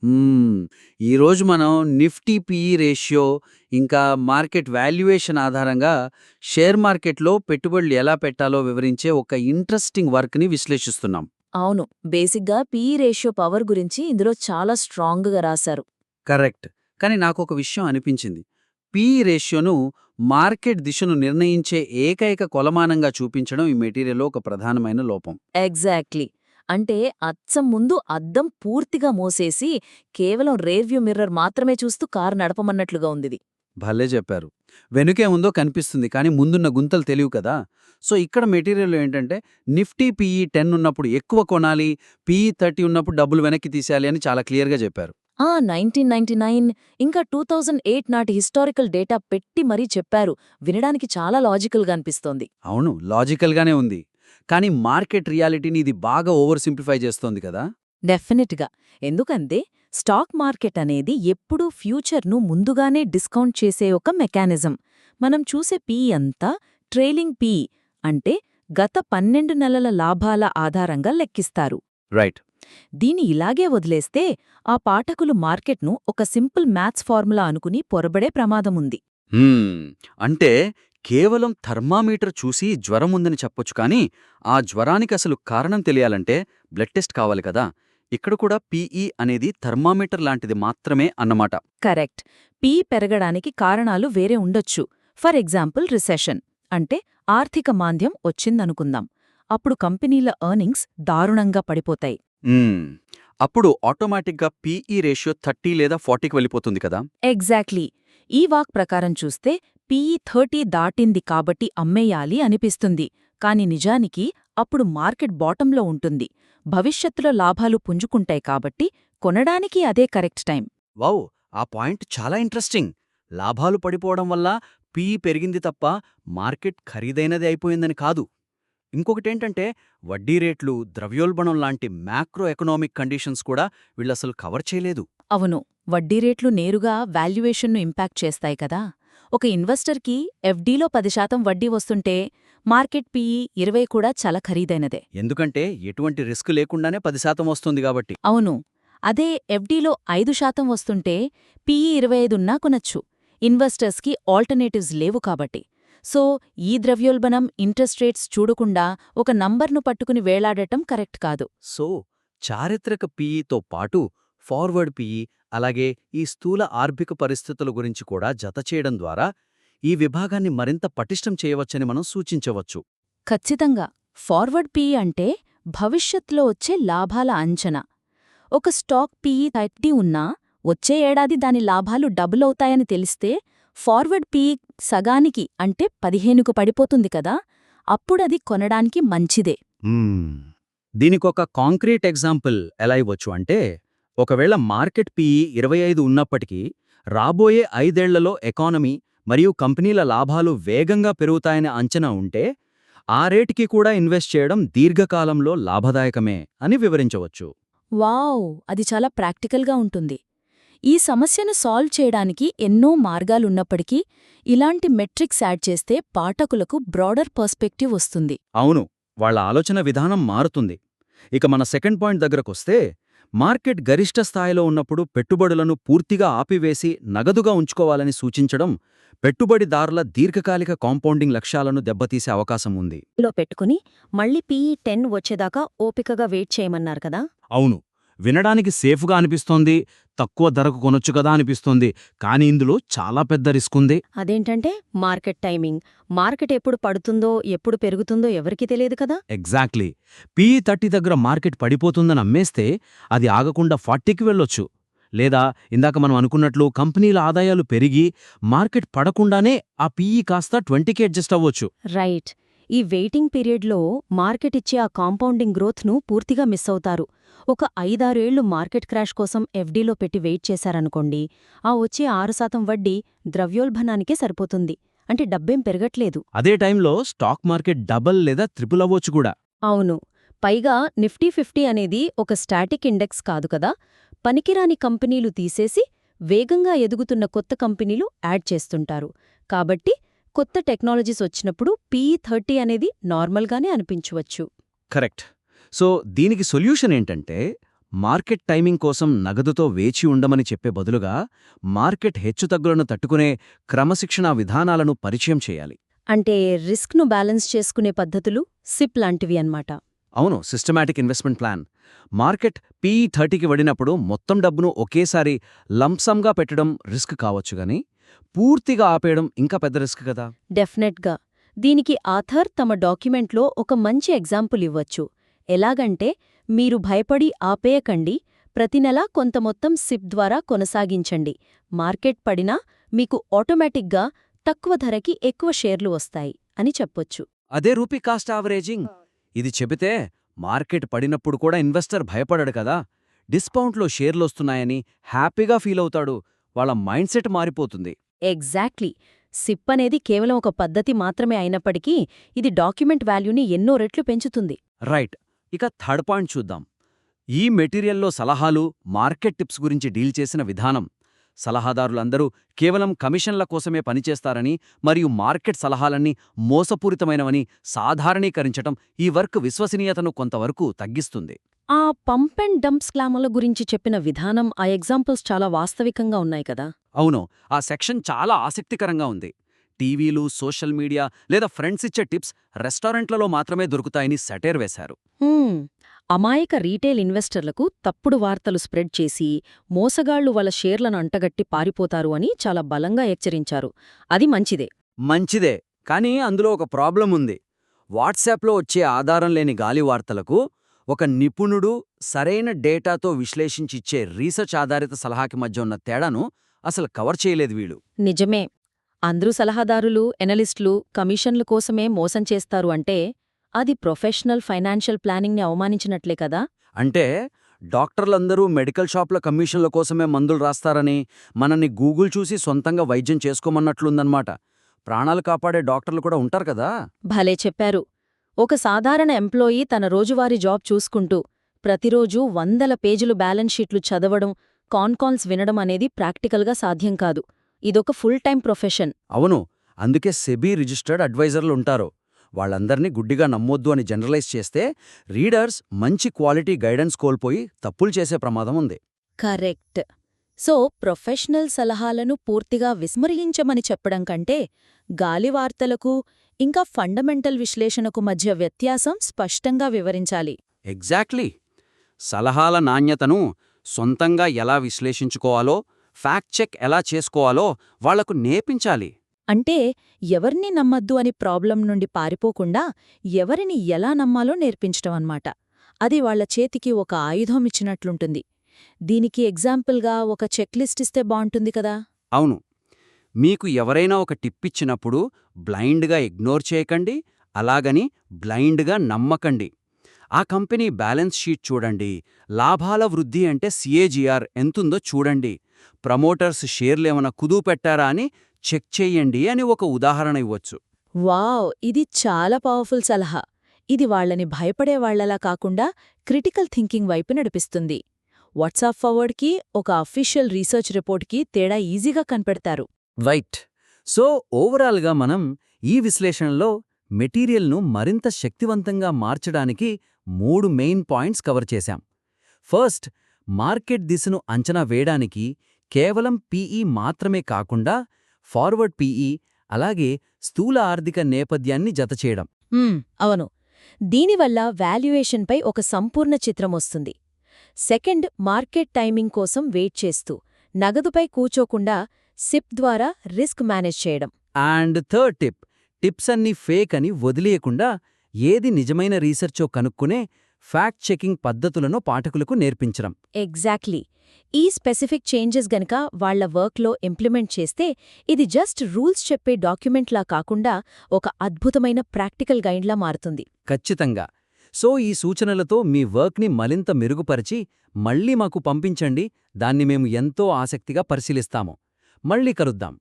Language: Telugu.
హ్మ్. ఈరోజు మనం నిఫ్టీ పీఈ రేషియో, ఇంకా మార్కెట్ వాల్యుయేషన్ ఆధారంగా షేర్ మార్కెట్‌లో పెట్టుబడులు ఎలా పెట్టాలో వివరించే ఒక ఇంట్రెస్టింగ్ వర్క్‌ని విశ్లేషిస్తున్నాం. అవును. బేసిక్‌గా పీఈ రేషియో పవర్ గురించి ఇందులో చాలా స్ట్రాంగ్‌గా రాశారు. కరెక్ట్. కానీ నాకొక విషయం అనిపించింది. పీఈ రేషియోను మార్కెట్ దిశను నిర్ణయించే ఏకైక కొలమానంగా చూపించడం ఈ మెటీరియల్‌లో ఒక ప్రధానమైన లోపం. ఎగ్జాక్ట్‌లీ. అంటే అచ్చం ముందు అద్దం పూర్తిగా మూసేసి కేవలం రేర్‌వ్యూ మిర్రర్ మాత్రమే చూస్తూ కారు నడపమన్నట్లుగా ఉందిది. భలే చెప్పారు. వెనుకే ఉందో కనిపిస్తుంది, కానీ ముందున్న గుంతలు తెలియవు కదా! సో, ఇక్కడ మెటీరియల్‌లో ఏంటంటే నిఫ్టీ పీఈ 10 ఉన్నప్పుడు ఎక్కువ కొనాలి, పీఈ 30 ఉన్నప్పుడు డబ్బులు వెనక్కి తీసేయాలి అని చాలా క్లియర్‌గా చెప్పారు. 1999 ఇంకా 2008 నాటి హిస్టారికల్ డేటా పెట్టి మరీ చెప్పారు. వినడానికి చాలా లాజికల్‌గా అనిపిస్తోంది. అవును, లాజికల్‌గానే ఉంది. కానీ మార్కెట్ రియాలిటీని ఇది బాగా ఓవర్ సింప్లిఫై చేస్తోంది కదా! డెఫినెట్‌గా. ఎందుకంటే స్టాక్ మార్కెట్ అనేది ఎప్పుడూ ఫ్యూచర్‌ను ముందుగానే డిస్కౌంట్ చేసే ఒక మెకానిజం. మనం చూసే పీఈ అంతా ట్రైలింగ్ పీఈ అంటే గత 12 నెలల లాభాల ఆధారంగా లెక్కిస్తారు. రైట్. దీని ఇలాగే వదిలేస్తే ఆ పాఠకులు మార్కెట్ను ఒక సింపుల్ మ్యాథ్స్ ఫార్ములా అనుకుని పొరబడే ప్రమాదముంది. హ్మ్. అంటే కేవలం థర్మామీటర్ చూసి జ్వరం ఉందని చెప్పొచ్చు, కానీ ఆ జ్వరానికి అసలు కారణం తెలియాలంటే బ్లడ్ టెస్ట్ కావాలి కదా! ఇక్కడ కూడా పీఈ అనేది థర్మామీటర్ లాంటిది మాత్రమే అన్నమాట. కరెక్ట్. పీఈ పెరగడానికి కారణాలు వేరే ఉండొచ్చు. ఫర్ ఎగ్జాంపుల్ రిసెషన్ అంటే ఆర్థిక మాంద్యం వచ్చిందనుకుందాం. అప్పుడు కంపెనీల ఎర్నింగ్స్ దారుణంగా పడిపోతాయి. హ్మ్. అప్పుడు ఆటోమేటిక్‌గా పీఈ రేషియో 30 లేదా 40కి వెళ్ళిపోతుంది కదా! ఎగ్జాక్ట్లీ. ఈ వాక్ ప్రకారం చూస్తే పీఈ 30 దాటింది కాబట్టి అమ్మేయాలి అనిపిస్తుంది. కాని నిజానికి అప్పుడు మార్కెట్ బాటంలో ఉంటుంది. భవిష్యత్తులో లాభాలు పుంజుకుంటాయి కాబట్టి కొనడానికి అదే కరెక్ట్ టైం. వావ్! ఆ పాయింట్ చాలా ఇంట్రెస్టింగ్. లాభాలు పడిపోవడం వల్ల పీఈ పెరిగింది తప్ప మార్కెట్ ఖరీదైనది అయిపోయిందని కాదు. ఇంకొకటేంటంటే వడ్డీ రేట్లు, ద్రవ్యోల్బణం లాంటి మ్యాక్రో ఎకనామిక్ కండిషన్స్ కూడా వీళ్ళసలు కవర్ చేయలేదు. అవును. వడ్డీ రేట్లు నేరుగా వాల్యుయేషన్ను ఇంపాక్ట్ చేస్తాయి కదా. ఒక ఇన్వెస్టర్కి ఎఫ్డీలో 10% వడ్డీ వస్తుంటే మార్కెట్ పీఈ 20 కూడా చాలా ఖరీదైనదే. ఎందుకంటే ఎటువంటి రిస్క్ లేకుండానే 10% వస్తుంది గాబట్టి. అవును. అదే ఎఫ్డీలో 5% వస్తుంటే పీఈ 25 ఉన్నా కొనొచ్చు. ఇన్వెస్టర్స్కి ఆల్టర్నేటివ్స్ లేవు కాబట్టి. సో ఈ ద్రవ్యోల్బణం ఇంట్రెస్ట్ రేట్స్ చూడకుండా ఒక నంబర్ను పట్టుకుని వేలాడటం కరెక్ట్ కాదు. సో, చారిత్రక పీఈతో పాటు ఫార్వర్డ్ పీఈ, అలాగే ఈ స్థూల ఆర్థిక పరిస్థితుల గురించి కూడా జతచేయడం ద్వారా ఈ విభాగాన్ని మరింత పటిష్టం చేయవచ్చని మనం సూచించవచ్చు. ఖచ్చితంగా. ఫార్వర్డ్ పీఈ అంటే భవిష్యత్తులో వచ్చే లాభాల అంచనా. ఒక స్టాక్ పీఈ 30 ఉన్నా వచ్చే ఏడాది దాని లాభాలు డబుల్ అవుతాయని తెలిస్తే ఫార్వర్డ్ పీఈ సగానికి అంటే 15కు పడిపోతుంది కదా, అప్పుడది కొనడానికి మంచిదే. దీనికొక కాంక్రీట్ ఎగ్జాంపుల్ ఎలా ఇవ్వచ్చు అంటే, ఒకవేళ మార్కెట్ పీఈ 25 ఉన్నప్పటికీ రాబోయే 5 ఏళ్లలో ఎకానమీ మరియు కంపెనీల లాభాలు వేగంగా పెరుగుతాయనే అంచనా ఉంటే, ఆ రేటుకి కూడా ఇన్వెస్ట్ చేయడం దీర్ఘకాలంలో లాభదాయకమే అని వివరించవచ్చు. వావ్! అది చాలా ప్రాక్టికల్గా ఉంటుంది. ఈ సమస్యను సాల్వ్ చేయడానికి ఎన్నో మార్గాలున్నప్పటికీ ఇలాంటి మెట్రిక్స్ యాడ్ చేస్తే పాఠకులకు బ్రాడర్ పర్స్పెక్టివ్ వస్తుంది. అవును, వాళ్ళ ఆలోచన విధానం మారుతుంది. ఇక మన సెకండ్ పాయింట్ దగ్గరకొస్తే, మార్కెట్ గరిష్ట స్థాయిలో ఉన్నప్పుడు పెట్టుబడులను పూర్తిగా ఆపివేసి నగదుగా ఉంచుకోవాలని సూచించడం పెట్టుబడిదారుల దీర్ఘకాలిక కాంపౌండింగ్ లక్ష్యాలను దెబ్బతీసే అవకాశం ఉంది. లో పెట్టుకుని మళ్ళీ పీఈ 10 వచ్చేదాకా ఓపికగా వెయిట్ చేయమన్నారు కదా. అవును, వినడానికి సేఫ్గా అనిపిస్తోంది, తక్కువ ధరకు కొనొచ్చు కదా అనిపిస్తోంది, కానీ ఇందులో చాలా పెద్ద రిస్క్ ఉంది. అదేంటంటే మార్కెట్ టైమింగ్. మార్కెట్ ఎప్పుడు పడుతుందో ఎప్పుడు పెరుగుతుందో ఎవరికీ తెలియదు కదా. ఎగ్జాక్ట్లీ. పీఈ 30 దగ్గర మార్కెట్ పడిపోతుందని అమ్మేస్తే అది ఆగకుండా 40కి వెళ్ళొచ్చు. లేదా ఇందాక మనం అనుకున్నట్లు కంపెనీల ఆదాయాలు పెరిగి మార్కెట్ పడకుండానే ఆ పీఈ కాస్త 20కి అడ్జస్ట్ అవ్వొచ్చు. రైట్. ఈ వెయిటింగ్ పీరియడ్లో మార్కెట్ ఇచ్చే ఆ కాంపౌండింగ్ గ్రోత్ను పూర్తిగా మిస్ అవుతారు. ఒక 5-6 ఏళ్లు మార్కెట్ క్రాష్ కోసం ఎఫ్డీలో పెట్టి వెయిట్ చేశారనుకోండి, ఆ వచ్చే 6% వడ్డీ ద్రవ్యోల్బణానికే సరిపోతుంది. అంటే డబ్బేం పెరగట్లేదు. అదే టైంలో స్టాక్ మార్కెట్ డబల్ లేదా ట్రిపుల్ అవ్వొచ్చు కూడా. అవును. పైగా నిఫ్టీ 50 అనేది ఒక స్టాటిక్ ఇండెక్స్ కాదు కదా. పనికిరాని కంపెనీలు తీసేసి వేగంగా ఎదుగుతున్న కొత్త కంపెనీలు యాడ్ చేస్తుంటారు. కాబట్టి కొత్త టెక్నాలజీస్ వచ్చినప్పుడు పీఈ 30 అనేది నార్మల్గానే అనిపించవచ్చు. కరెక్ట్. సో దీనికి సొల్యూషన్ ఏంటంటే, మార్కెట్ టైమింగ్ కోసం నగదుతో వేచి ఉండమని చెప్పే బదులుగా మార్కెట్ హెచ్చుతగ్గులను తట్టుకునే క్రమశిక్షణా విధానాలను పరిచయం చేయాలి. అంటే రిస్క్ను బ్యాలెన్స్ చేసుకునే పద్ధతులు సిప్ లాంటివి అన్నమాట. అవును, systematic investment plan. Market PE 30కి పడినప్పుడు మొత్తం డబ్బును ఒకేసారి లంప్సమ్గా పెట్టడం రిస్క్ కావచ్చుగాని పూర్తిగా ఆపేయడం ఇంకా పెద్ద రిస్క్ కదా. డెఫినెట్గా. దీనికి ఆథర్ తమ డాక్యుమెంట్లో ఒక మంచి ఎగ్జాంపుల్ ఇవ్వచ్చు. ఎలాగంటే, మీరు భయపడి ఆపేయకండి, ప్రతి నెలా కొంత మొత్తం సిప్ ద్వారా కొనసాగించండి. మార్కెట్ పడినా మీకు ఆటోమేటిక్గా తక్కువ ధరకి ఎక్కువ షేర్లు వస్తాయి అని చెప్పొచ్చు. అదే రూపీ కాస్ట్ యావరేజింగ్. ఇది చెబితే మార్కెట్ పడినప్పుడు కూడా ఇన్వెస్టర్ భయపడడు కదా, డిస్కౌంట్లో షేర్లొస్తున్నాయని హ్యాపీగా ఫీలవుతాడు. వాళ్ళ మైండ్ సెట్ మారిపోతుంది. ఎగ్జాక్ట్లీ. సిప్ అనేది కేవలం ఒక పద్ధతి మాత్రమే అయినప్పటికీ ఇది డాక్యుమెంట్ వాల్యూని ఎన్నో రెట్లు పెంచుతుంది. రైట్. ఇక థర్డ్ పాయింట్ చూద్దాం. ఈ మెటీరియల్లో సలహాలు, మార్కెట్ టిప్స్ గురించి డీల్ చేసిన విధానం. సలహాదారులందరూ కేవలం కమిషన్ల కోసమే పనిచేస్తారని మరియు మార్కెట్ సలహాలన్నీ మోసపూరితమైనవని సాధారణీకరించటం ఈ వర్క్ విశ్వసనీయతను కొంతవరకు తగ్గిస్తుంది. ఆ పంప్ అండ్ డంప్ స్కామ్ల గురించి చెప్పిన విధానం, ఆ ఎగ్జాంపుల్స్ చాలా వాస్తవికంగా ఉన్నాయి కదా. అవును, ఆ సెక్షన్ చాలా ఆసక్తికరంగా ఉంది. టీవీలు, సోషల్ మీడియా లేదా ఫ్రెండ్స్ ఇచ్చే టిప్స్ రెస్టారెంట్లలో మాత్రమే దొరుకుతాయని సెటైర్ వేశారు. అమాయక రీటైల్ ఇన్వెస్టర్లకు తప్పుడు వార్తలు స్ప్రెడ్ చేసి మోసగాళ్లు వాళ్ళ షేర్లను అంటగట్టి పారిపోతారు అని చాలా బలంగా హెచ్చరించారు. అది మంచిదే, కానీ అందులో ఒక ప్రాబ్లం ఉంది. వాట్సాప్లో వచ్చే ఆధారం లేని గాలి వార్తలకు ఒక నిపుణుడు సరైన డేటాతో విశ్లేషించిచ్చే రీసెర్చ్ ఆధారిత సలహాకి మధ్య ఉన్న తేడాను అసలు కవర్ చేయలేదు వీళ్ళు. నిజమే. అందరూ సలహాదారులు, ఎనలిస్టులు కమిషన్ల కోసమే మోసం చేస్తారు అంటే అది ప్రొఫెషనల్ ఫైనాన్షియల్ ప్లానింగ్ని అవమానించినట్లే కదా. అంటే డాక్టర్లందరూ మెడికల్ షాప్ల కమిషన్ల కోసమే మందులు రాస్తారని, మనల్ని గూగుల్ చూసి సొంతంగా వైద్యం చేసుకోమన్నట్లుందన్నమాట. ప్రాణాలు కాపాడే డాక్టర్లు కూడా ఉంటారు కదా. భలే చెప్పారు. ఒక సాధారణ ఎంప్లాయీ తన రోజువారీ జాబ్ చూసుకుంటూ ప్రతిరోజూ 100 పేజీలు బ్యాలెన్స్ షీట్లు చదవడం, కాల్స్ వినడం అనేది ప్రాక్టికల్గా సాధ్యం కాదు. ఇదొక ఫుల్ టైం ప్రొఫెషన్. అవును, అందుకే సెబీ రిజిస్టర్డ్ అడ్వైజర్లుంటారు. వాళ్ళందర్నీ గుడ్డిగా నమ్మొద్దు అని జనరలైజ్ చేస్తే రీడర్స్ మంచి క్వాలిటీ గైడెన్స్ కోల్పోయి తప్పులు చేసే ప్రమాదం ఉంది. కరెక్ట్. సో ప్రొఫెషనల్ సలహాలను పూర్తిగా విస్మరించమని చెప్పడం కంటే గాలివార్తలకు ఇంకా ఫండమెంటల్ విశ్లేషణకు మధ్య వ్యత్యాసం స్పష్టంగా వివరించాలి. ఎగ్జాక్ట్లీ. సలహాల నాణ్యతను సొంతంగా ఎలా విశ్లేషించుకోవాలో, ఫ్యాక్ట్ చెక్ ఎలా చేసుకోవాలో వాళ్లకు నేర్పించాలి. అంటే ఎవరిని నమ్మద్దు అని ప్రాబ్లం నుండి పారిపోకుండా ఎవరిని ఎలా నమ్మాలో నేర్పించటం అన్నమాట. అది వాళ్ల చేతికి ఒక ఆయుధం ఇచ్చినట్లుంటుంది. దీనికి ఎగ్జాంపుల్గా ఒక చెక్లిస్ట్ ఇస్తే బావుంటుంది కదా. అవును, మీకు ఎవరైనా ఒక టిప్పిచ్చినప్పుడు బ్లైండ్గా ఇగ్నోర్ చేయకండి, అలాగని బ్లైండ్గా నమ్మకండి. ఆ కంపెనీ బ్యాలెన్స్ షీట్ చూడండి, లాభాల వృద్ధి అంటే CAGR ఎంతుందో చూడండి, ప్రమోటర్స్ షేర్లేమన్నా కుదువు పెట్టారా అని చెక్ చెయ్యండి అని ఒక ఉదాహరణ ఇవ్వచ్చు. వావ్, ఇది చాలా పవర్ఫుల్ సలహా. ఇది వాళ్లని భయపడేవాళ్లలా కాకుండా క్రిటికల్ థింకింగ్ వైపు నడిపిస్తుంది. వాట్సాప్ ఫార్వర్డ్కి ఒక అఫీషియల్ రీసెర్చ్ రిపోర్ట్కి తేడా ఈజీగా కనిపెడతారు. రైట్. సో ఓవరాల్గా మనం ఈ విశ్లేషణలో మెటీరియల్ను మరింత శక్తివంతంగా మార్చడానికి 3 మెయిన్ పాయింట్స్ కవర్ చేశాం. ఫస్ట్, మార్కెట్ దిశను అంచనా వేయడానికి కేవలం PE మాత్రమే కాకుండా ఫార్వర్డ్ PE అలాగే స్థూల ఆర్థిక నేపథ్యాన్ని జతచేయడం. అవును, దీనివల్ల వాల్యుయేషన్పై ఒక సంపూర్ణ చిత్రం వస్తుంది. సెకండ్, మార్కెట్ టైమింగ్ కోసం వెయిట్ చేస్తూ నగదుపై కూచోకుండా సిప్ ద్వారా రిస్క్ మేనేజ్ చేయడం. అండ్ థర్డ్ టిప్స్ అన్నీ ఫేక్ అని వదిలేయకుండా ఏది నిజమైన రీసెర్చో కనుక్కునే ఫ్యాక్ట్ చెకింగ్ పద్ధతులను పాఠకులకు నేర్పించడం. ఎగ్జాక్ట్లీ. ఈ స్పెసిఫిక్ చేంజెస్ గనక వాళ్ల వర్క్లో ఇంప్లిమెంట్ చేస్తే ఇది జస్ట్ రూల్స్ చెప్పే డాక్యుమెంట్లా కాకుండా ఒక అద్భుతమైన ప్రాక్టికల్ గైడ్లా మారుతుంది. ఖచ్చితంగా. సో ఈ సూచనలతో మీ వర్క్ని మరింత మెరుగుపరిచి మళ్ళీ మాకు పంపించండి. దాన్ని మేము ఎంతో ఆసక్తిగా పరిశీలిస్తాము. మళ్ళీ కలుద్దాం.